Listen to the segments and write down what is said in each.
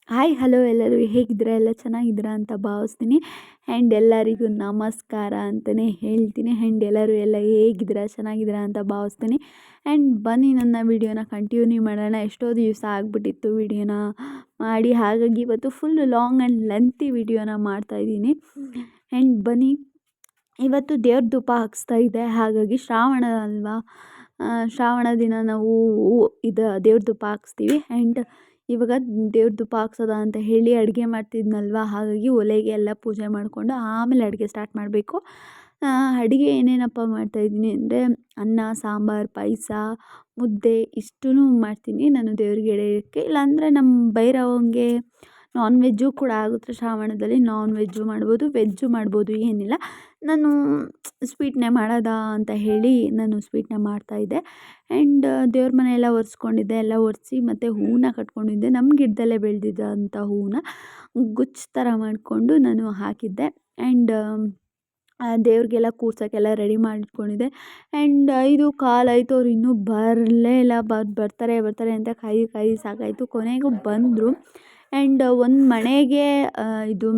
Hi hello ಎಲ್ಲರೂ ಹೇಗಿದ್ದೀರಾ? ಎಲ್ಲ ಚೆನ್ನಾಗಿದ್ದೀರಾ ಅಂತ ಭಾವಿಸ್ತೀನಿ. ಆ್ಯಂಡ್ ಎಲ್ಲರಿಗೂ ನಮಸ್ಕಾರ ಅಂತಲೇ ಹೇಳ್ತೀನಿ. ಆ್ಯಂಡ್ ಎಲ್ಲರೂ ಎಲ್ಲ ಹೇಗಿದ್ದೀರಾ? ಚೆನ್ನಾಗಿದ್ದೀರಾ ಅಂತ ಭಾವಿಸ್ತೀನಿ. ಆ್ಯಂಡ್ ಬನ್ನಿ ನನ್ನ ವಿಡಿಯೋನ ಕಂಟಿನ್ಯೂ ಮಾಡೋಣ. ಎಷ್ಟೋ ದಿವಸ ಆಗಿಬಿಟ್ಟಿತ್ತು ವಿಡಿಯೋನ ಮಾಡಿ, ಹಾಗಾಗಿ ಇವತ್ತು ಫುಲ್ ಲಾಂಗ್ ಆ್ಯಂಡ್ ಲೆಂತಿ ವಿಡಿಯೋನ ಮಾಡ್ತಾಯಿದ್ದೀನಿ. ಆ್ಯಂಡ್ ಬನ್ನಿ, ಇವತ್ತು ದೇವ್ರ ಧೂಪ ಹಾಕಿಸ್ತಾ ಇದೆ. ಹಾಗಾಗಿ ಶ್ರಾವಣ ಅಲ್ವಾ, ಶ್ರಾವಣ ದಿನ ನಾವು ದೇವ್ರ ಧೂಪ ಹಾಕಿಸ್ತೀವಿ. ಆ್ಯಂಡ್ ಇವಾಗ ದೇವ್ರ ಧೂಪ ಹಾಕ್ಸೋದ ಅಂತ ಹೇಳಿ ಅಡುಗೆ ಮಾಡ್ತಿದ್ನಲ್ವ, ಹಾಗಾಗಿ ಒಲೆಗೆ ಎಲ್ಲ ಪೂಜೆ ಮಾಡಿಕೊಂಡು ಆಮೇಲೆ ಅಡುಗೆ ಸ್ಟಾರ್ಟ್ ಮಾಡಬೇಕು. ಅಡುಗೆ ಏನೇನಪ್ಪ ಮಾಡ್ತಾಯಿದ್ದೀನಿ ಅಂದರೆ ಅನ್ನ, ಸಾಂಬಾರು, ಪಾಯಸ, ಮುದ್ದೆ ಇಷ್ಟೂ ಮಾಡ್ತೀನಿ ನಾನು ದೇವ್ರಿಗೆ ಎಡೆಯೋಕ್ಕೆ. ಇಲ್ಲಾಂದರೆ ನಮ್ಮ ಭೈರವಂಗೆ ನಾನ್ ವೆಜ್ಜು ಕೂಡ ಆಗುತ್ತೆ. ಶ್ರಾವಣದಲ್ಲಿ ನಾನ್ ವೆಜ್ಜು ಮಾಡ್ಬೋದು, ವೆಜ್ಜು ಮಾಡ್ಬೋದು, ಏನಿಲ್ಲ. ನಾನು ಸ್ವೀಟ್ನೇ ಮಾಡೋದಾ ಅಂತ ಹೇಳಿ ನಾನು ಸ್ವೀಟ್ನ ಮಾಡ್ತಾಯಿದ್ದೆ. ಆ್ಯಂಡ್ ದೇವ್ರ ಮನೆ ಎಲ್ಲ ಒರೆಸ್ಕೊಂಡಿದ್ದೆ. ಎಲ್ಲ ಒರೆಸಿ ಮತ್ತು ಹೂವನ್ನ ಕಟ್ಕೊಂಡಿದ್ದೆ. ನಮ್ಮ ಗಿಡದಲ್ಲೇ ಬೆಳೆದಿದ್ದಂಥ ಹೂವನ್ನ ಗುಚ್ಚ ಥರ ಮಾಡಿಕೊಂಡು ನಾನು ಹಾಕಿದ್ದೆ. ಆ್ಯಂಡ್ ದೇವ್ರಿಗೆಲ್ಲ ಕೂರ್ಸೋಕ್ಕೆಲ್ಲ ರೆಡಿ ಮಾಡಿಟ್ಕೊಂಡಿದ್ದೆ. ಆ್ಯಂಡ್ 5:15 ಆಯಿತು, ಅವ್ರು ಇನ್ನೂ ಬರಲೇ ಇಲ್ಲ. ಬರ್ತಾರೆ ಅಂತ ಕಾಯಿ ಸಾಕಾಯಿತು. ಕೊನೆಗೂ ಬಂದರು. ಆ್ಯಂಡ್ ಒಂದು ಮಣೆಗೆ ಇದು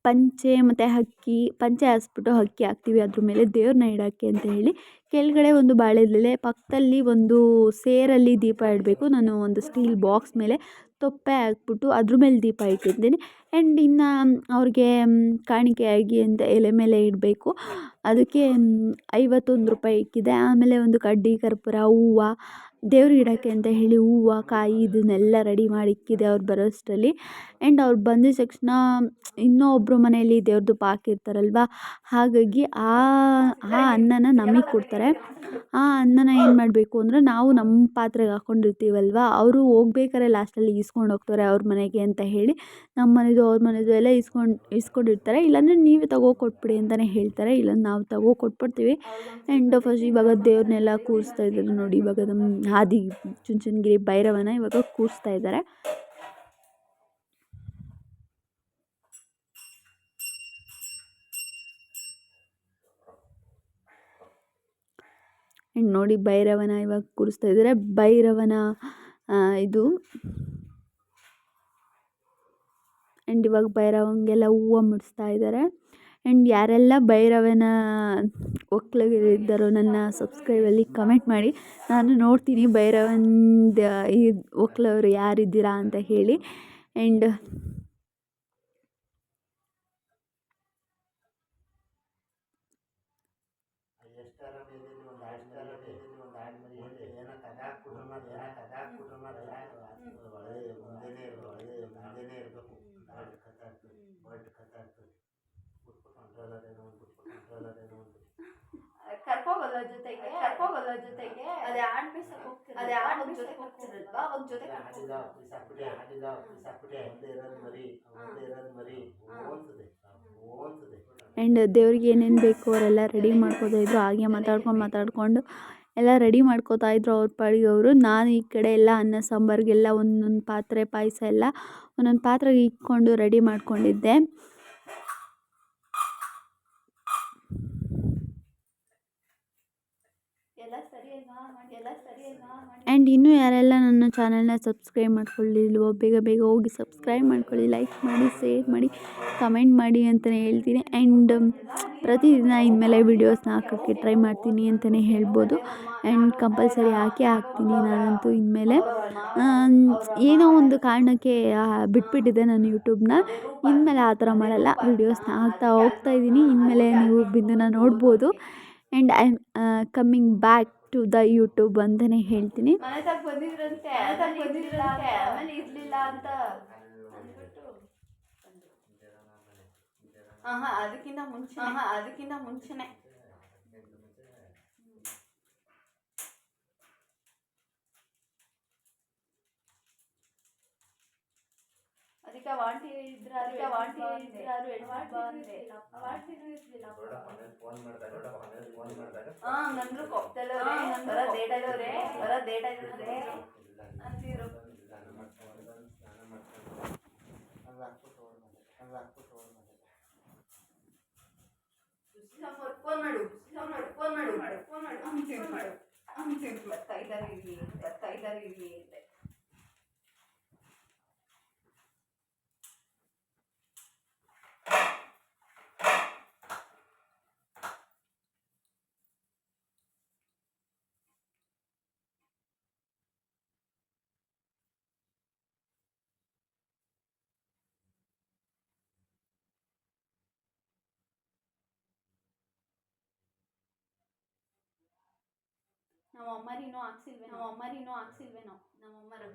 ಪಂಚೆ ಮತ್ತು ಅಕ್ಕಿ, ಪಂಚೆ ಹಾಕ್ಸ್ಬಿಟ್ಟು ಅಕ್ಕಿ ಹಾಕ್ತೀವಿ ಅದ್ರ ಮೇಲೆ ದೇವ್ರನ್ನ ಇಡೋಕ್ಕೆ ಅಂತ ಹೇಳಿ. ಕೆಳಗಡೆ ಒಂದು ಬಾಳೆದೆಲೆ, ಪಕ್ಕದಲ್ಲಿ ಒಂದು ಸೇರಲ್ಲಿ ದೀಪ ಇಡಬೇಕು. ನಾನು ಒಂದು ಸ್ಟೀಲ್ ಬಾಕ್ಸ್ ಮೇಲೆ ತೊಪ್ಪೆ ಹಾಕ್ಬಿಟ್ಟು ಅದ್ರ ಮೇಲೆ ದೀಪ ಇಟ್ಟಿದ್ದೀನಿ. ಆ್ಯಂಡ್ ಇನ್ನು ಅವ್ರಿಗೆ ಕಾಣಿಕೆಯಾಗಿ ಅಂತ ಎಲೆ ಮೇಲೆ ಇಡಬೇಕು. ಅದಕ್ಕೆ 51 ರೂಪಾಯಿ ಇಕ್ಕಿದೆ. ಆಮೇಲೆ ಒಂದು ಕಡ್ಡಿ, ಕರ್ಪೂರ, ಹೂವು, ದೇವ್ರಿಗೆ ಇಡೋಕ್ಕೆ ಅಂತ ಹೇಳಿ ಹೂವು, ಕಾಯಿ ಇದನ್ನೆಲ್ಲ ರೆಡಿ ಮಾಡಿ ಇಕ್ಕಿದೆ ಅವ್ರು ಬರೋಷ್ಟರಲ್ಲಿ. ಆ್ಯಂಡ್ ಅವ್ರು ಬಂದಿದ್ದ ತಕ್ಷಣ ಇನ್ನೂ ಒಬ್ಬರು ಮನೆಯಲ್ಲಿ ದೇವ್ರ ಧೂಪ ಹಾಕಿರ್ತಾರಲ್ವ, ಹಾಗಾಗಿ ಆ ಅನ್ನನ ನಮಗೆ ಕೊಡ್ತಾರೆ. ಆ ಅನ್ನನ ಏನು ಮಾಡಬೇಕು ಅಂದರೆ, ನಾವು ನಮ್ಮ ಪಾತ್ರೆಗೆ ಹಾಕ್ಕೊಂಡಿರ್ತೀವಲ್ವ, ಅವರು ಹೋಗ್ಬೇಕಾದ್ರೆ ಲಾಸ್ಟಲ್ಲಿ ಈಸ್ಕೊಂಡು ಹೋಗ್ತಾರೆ ಅವ್ರ ಮನೆಗೆ ಅಂತ ಹೇಳಿ. ನಮ್ಮ ಮನೆದು ಅವ್ರ ಮನೆದು ಎಲ್ಲ ಇಸ್ಕೊಂಡಿರ್ತಾರೆ. ಇಲ್ಲಾಂದರೆ ನೀವೇ ಕೊಟ್ಬಿಡಿ ಅಂತಲೇ ಹೇಳ್ತಾರೆ. ಇಲ್ಲ ನಾವು ಕೊಟ್ಬಿಡ್ತೀವಿ. ಆ್ಯಂಡ್ ಫಸ್ಟ್ ಇವಾಗ ದೇವ್ರನ್ನೆಲ್ಲ ಕೂರಿಸ್ತಾ ಇದ್ದಾರೆ ನೋಡಿ. ಇವಾಗ ನಮ್ಮ ಚುಂಚನಗಿರಿ ಭೈರವನ ಇವಾಗ ಕೂರಿಸ್ತಾ ಇದ್ದಾರೆ. ಆ್ಯಂಡ್ ನೋಡಿ ಭೈರವನ ಇವಾಗ ಕೂರಿಸ್ತಾ ಇದ್ದಾರೆ. ಭೈರವನ ಇದು. ಆ್ಯಂಡ್ ಇವಾಗ ಭೈರವಂಗೆಲ್ಲ ಹೂವು ಮುಡಿಸ್ತಾ ಇದ್ದಾರೆ. ಆ್ಯಂಡ್ ಯಾರೆಲ್ಲ ಭೈರವನ ಒಕ್ಲಿಗರಿದ್ದಾರೋ ನನ್ನ ಸಬ್ಸ್ಕ್ರೈಬಲ್ಲಿ ಕಮೆಂಟ್ ಮಾಡಿ. ನಾನು ನೋಡ್ತೀನಿ ಭೈರವನ್ದು ಈ ಒಕ್ಲವರು ಯಾರಿದ್ದೀರಾ ಅಂತ ಹೇಳಿ. ಆ್ಯಂಡ್ ಕರ್ಕೋಗಲ್ಲ ಜೊತೆಗೆ ಅದೇ ಆಡ್ಬಿಸಕ್ಕೆ ಹೋಗ್ತಿರಲ್ವಾ, ಅವಾಗ ಜೊತೆ ಆ್ಯಂಡ್ ದೇವ್ರಿಗೆ ಏನೇನು ಬೇಕು ಅವರೆಲ್ಲ ರೆಡಿ ಮಾಡ್ಕೋತಾ ಇದ್ರು. ಹಾಗೆ ಮಾತಾಡ್ಕೊಂಡು ಎಲ್ಲ ರೆಡಿ ಮಾಡ್ಕೋತಾ ಇದ್ರು ಅವ್ರ ಪಾಡಿಗೆ ಅವರು. ನಾನು ಈ ಕಡೆ ಎಲ್ಲ ಅನ್ನ ಸಾಂಬಾರಿಗೆಲ್ಲ ಒಂದೊಂದು ಪಾತ್ರೆ, ಪಾಯಸ ಎಲ್ಲ ಒಂದೊಂದು ಪಾತ್ರೆಗೆ ಇಟ್ಕೊಂಡು ರೆಡಿ ಮಾಡ್ಕೊಂಡಿದ್ದೆ. ಆ್ಯಂಡ್ ಇನ್ನೂ ಯಾರೆಲ್ಲ ನನ್ನ ಚಾನಲ್ನ ಸಬ್ಸ್ಕ್ರೈಬ್ ಮಾಡ್ಕೊಳ್ಳಿಲ್ವೋ ಬೇಗ ಹೋಗಿ ಸಬ್ಸ್ಕ್ರೈಬ್ ಮಾಡ್ಕೊಳ್ಳಿ, ಲೈಕ್ ಮಾಡಿ, ಶೇರ್ ಮಾಡಿ, ಕಮೆಂಟ್ ಮಾಡಿ ಅಂತಲೇ ಹೇಳ್ತೀನಿ. ಆ್ಯಂಡ್ ಪ್ರತಿದಿನ ಇನ್ಮೇಲೆ ವೀಡಿಯೋಸ್ನ ಹಾಕೋಕ್ಕೆ ಟ್ರೈ ಮಾಡ್ತೀನಿ ಅಂತಲೇ ಹೇಳ್ಬೋದು. ಆ್ಯಂಡ್ ಕಂಪಲ್ಸರಿ ಹಾಕ್ತೀನಿ ನಾನಂತೂ ಇನ್ಮೇಲೆ. ಏನೋ ಒಂದು ಕಾರಣಕ್ಕೆ ಬಿಟ್ಬಿಟ್ಟಿದ್ದೆ ನಾನು ಯೂಟ್ಯೂಬ್ನ. ಇನ್ಮೇಲೆ ಆ ಥರ ಮಾಡಲ್ಲ, ವೀಡಿಯೋಸ್ನ ಹಾಕ್ತಾ ಹೋಗ್ತಾಯಿದ್ದೀನಿ. ಇನ್ಮೇಲೆ ನೀವು ಬಿಂದುನ ನೋಡ್ಬೋದು. And I am coming back to the YouTube ಅಂತಲೇ ಹೇಳ್ತೀನಿ. ಬಂದಿದ್ರಂತೆ ಆಮೇಲೆ ಇರಲಿಲ್ಲ ಅಂತ ಅಂದ್ಬಿಟ್ಟು ಅದಕ್ಕಿಂತ ಮುಂಚೆನೇ ಅದಕ್ಕೆ ವಾಂಟಿ ನಂದ್ರು ಕೊಪ್ತಲ್ಲವ್ರೆ ಅಂತಿದ್ರು. ಫೋನ್ ಮಾಡು ಬರ್ತಾ ಇದ್ದಾರೆ ಇಲ್ಲಿ ಅಂತೆ. ನಮ್ಮಮ್ಮರಿನೂ ಹಾಕ್ಸಿಲ್ವೇನೋ ನಮ್ಮಮ್ಮರು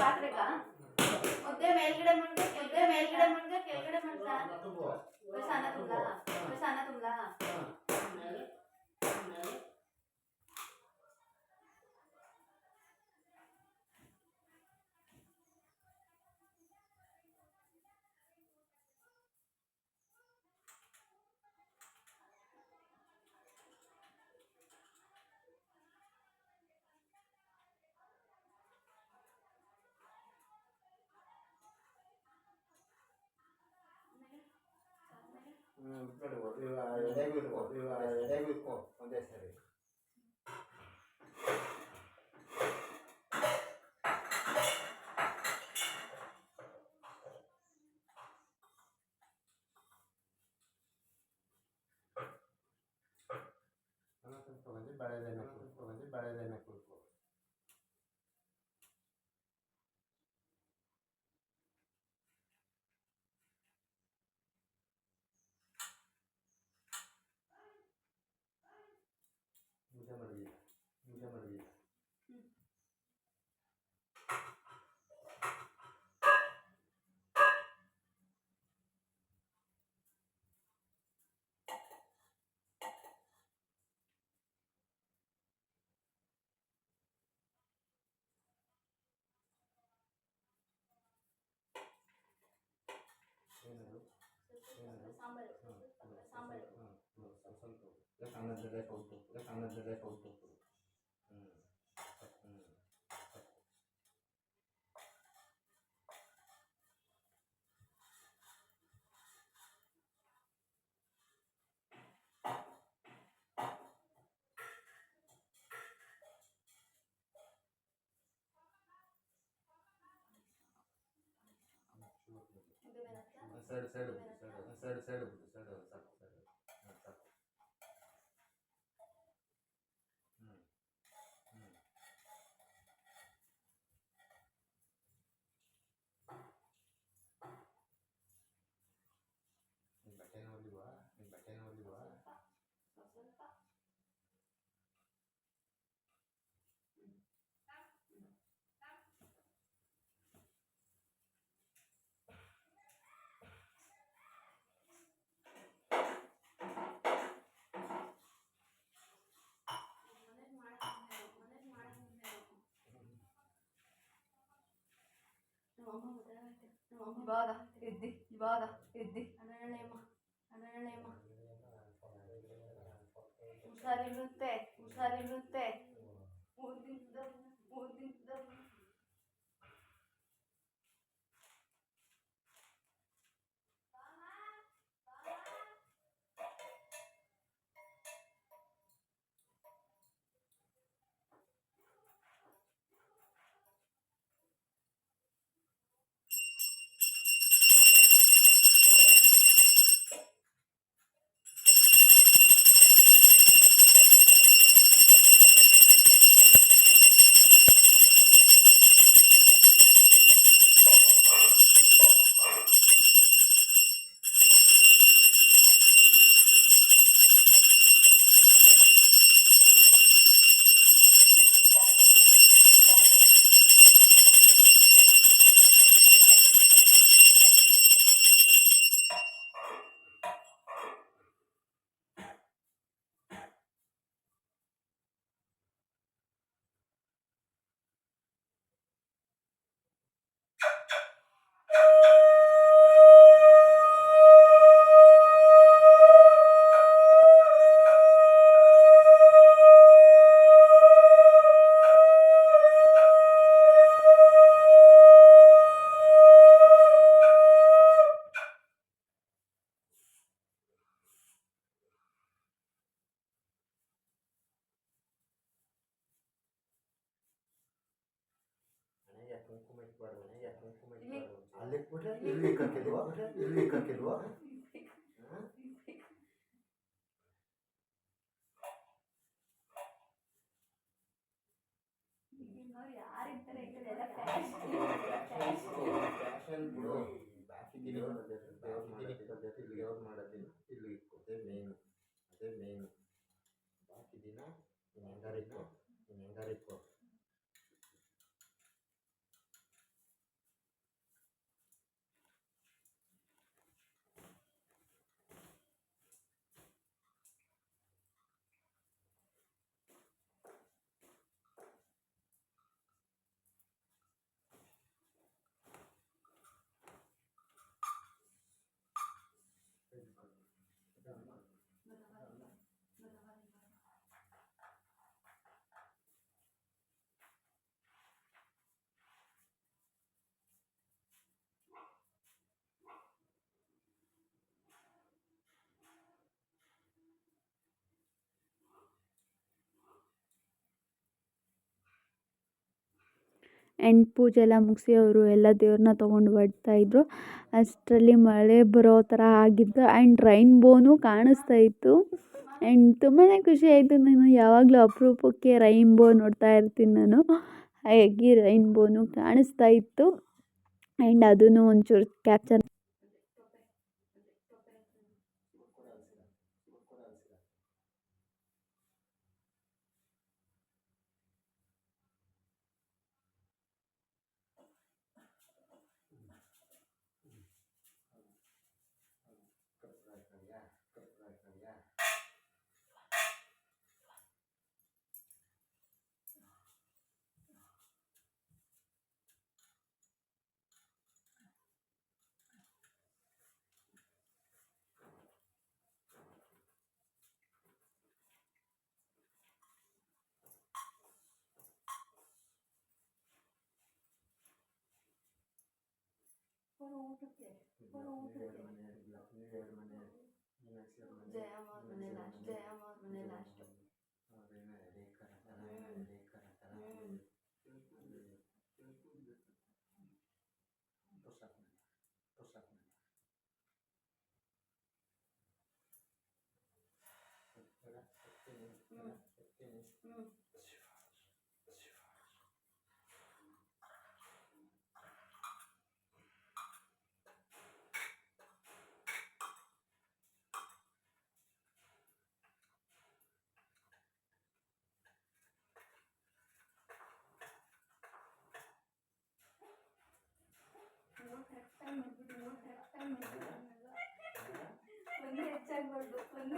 ಪಾತ್ರೆಗ ಮುದ್ದೆ ಮೇಲ್ಗಡೆ ಮುನ್ಗ ಕೆಳಗಡೆ ಮುನ್ಗ ಅನ್ನ ತುಂಬಲ ಎಡೆಗೂ ಇಟ್ಕೋ ಒಂದೇ ಸರಿ. ಬಾಳೆದೆಣ್ಣೆ ಕುಡ್ಕೊ. ಪೂಜೆ ಮಾಡಿಲ್ಲ. ಏನದು ಸಾಂಬಾರು ಸ್ವಲ್ಪ ಅನ್ನದಲ್ಲೇ ಕೌಟು ಸೈಡ್ ಸಾಕು. ನಿನ್ನ ಬಟ್ಟೆನ ಹೊಲಿವಾ? ಇವಾಗ ಎದ್ದಿ ಇವಾಗ ಎದ್ದಿ ಹನ್ನೆರಡನೇಮ್ಮ ಹನ್ನೆರಡನೇಮ್ಮ ಹುಷಾರಿರುತ್ತೆ ಹುಷಾರಿರುತ್ತೆ 3 ದಿನದ 3 ದಿನದ ಮನೆಗೆ ಕುಂಕುಮ ಇಟ್ಬಾರ್ದು ಮನೆಗೆ ಕುಂಕುಮ ಇಟ್ಬಾರ್ದು ಅಲ್ಲಿ ಇಟ್ಬಿಟ್ರೆ ಇಲ್ಲಿ ಇಕ್ಕಕ್ಕಿಲ್ವಾ ಇಲ್ಲಿ ಇಕ್ಕಕ್ಕಿಲ್ವಾ ಯಾರಿರ್ತಾರೆ ಫ್ಯಾಷನ್ ಬಿಡು ಬಾಕಿ ದೇವ್ರು ಮಾಡೋದಿಲ್ಲ ಇಲ್ಲಿ ಇಕ್ಕು ಅದೇ ಮೇಯ್ನು ಬಾಕಿ ದಿನ ನೀನು ಹೆಂಗಾರಿಕ್ಕೋ ಆ್ಯಂಡ್ ಪೂಜೆ ಎಲ್ಲ ಮುಗಿಸಿ ಅವರು ಎಲ್ಲ ದೇವ್ರನ್ನ ತೊಗೊಂಡು ಬರ್ತಾಯಿದ್ರು. ಅಷ್ಟರಲ್ಲಿ ಮಳೆ ಬರೋ ಥರ ಆಗಿತ್ತು ಆ್ಯಂಡ್ ರೈನ್ಬೋನೂ ಕಾಣಿಸ್ತಾ ಇತ್ತು. ಆ್ಯಂಡ್ ತುಂಬಾ ಖುಷಿ ಆಯಿತು. ನಾನು ಯಾವಾಗಲೂ ಅಪರೂಪಕ್ಕೆ ರೈನ್ಬೋ ನೋಡ್ತಾ ಇರ್ತೀನಿ ನಾನು. ಹಾಗಾಗಿ ರೈನ್ಬೋನೂ ಕಾಣಿಸ್ತಾ ಇತ್ತು ಆ್ಯಂಡ್ ಅದನ್ನು ಒಂಚೂರು ಕ್ಯಾಪ್ಚರ್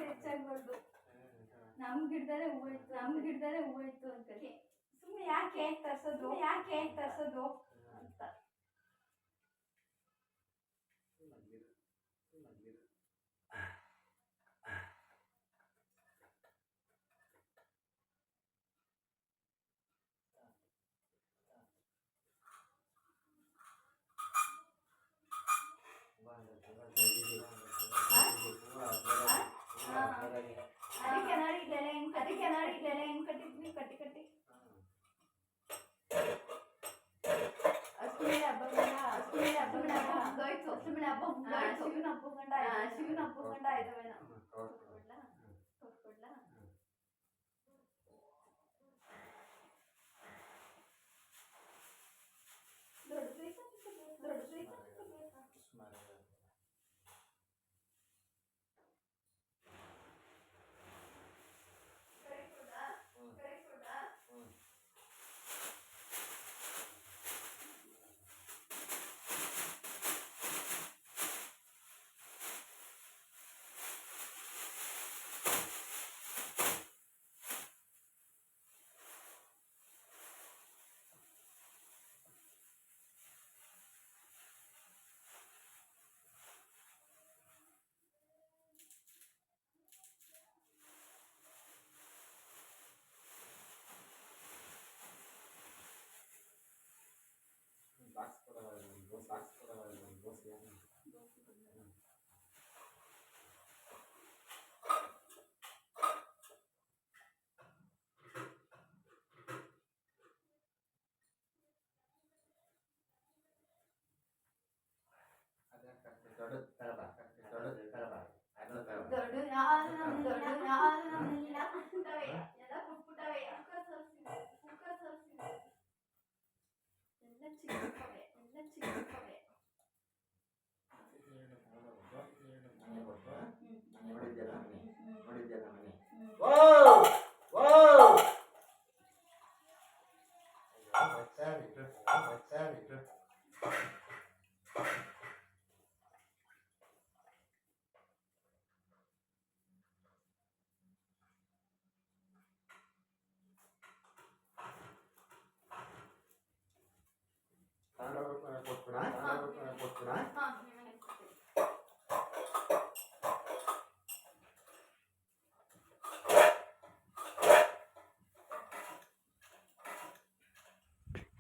ಹೆಚ್ಚಾಗ್ಬಾರ್ದು. ನಮ್ಮ ಗಿಡದಲ್ಲೇ ಹೂವು ಇತ್ತು ಅಂತ ಸುಮ್ಮನೆ ಯಾಕೆ ತರ್ಸೋದು ಅಂತ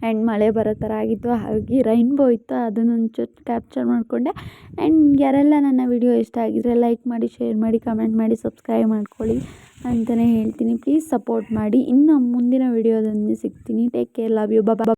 ಆ್ಯಂಡ್ ಮಳೆ ಬರೋ ಥರ ಆಗಿತ್ತು, ಹಾಗೆ ರೈನ್ಬೋ ಇತ್ತು, ಅದನ್ನು ಒಂಚೂರು ಕ್ಯಾಪ್ಚರ್ ಮಾಡಿಕೊಂಡೆ. ಆ್ಯಂಡ್ ಯಾರೆಲ್ಲ ನನ್ನ ವಿಡಿಯೋ ಇಷ್ಟ ಆಗಿದ್ರೆ ಲೈಕ್ ಮಾಡಿ, ಶೇರ್ ಮಾಡಿ, ಕಮೆಂಟ್ ಮಾಡಿ, ಸಬ್ಸ್ಕ್ರೈಬ್ ಮಾಡ್ಕೊಳ್ಳಿ ಅಂತಲೇ ಹೇಳ್ತೀನಿ. ಪ್ಲೀಸ್ ಸಪೋರ್ಟ್ ಮಾಡಿ. ಇನ್ನು ಮುಂದಿನ ವಿಡಿಯೋದಲ್ಲಿ ಸಿಗ್ತೀನಿ. Take care, love you, bye.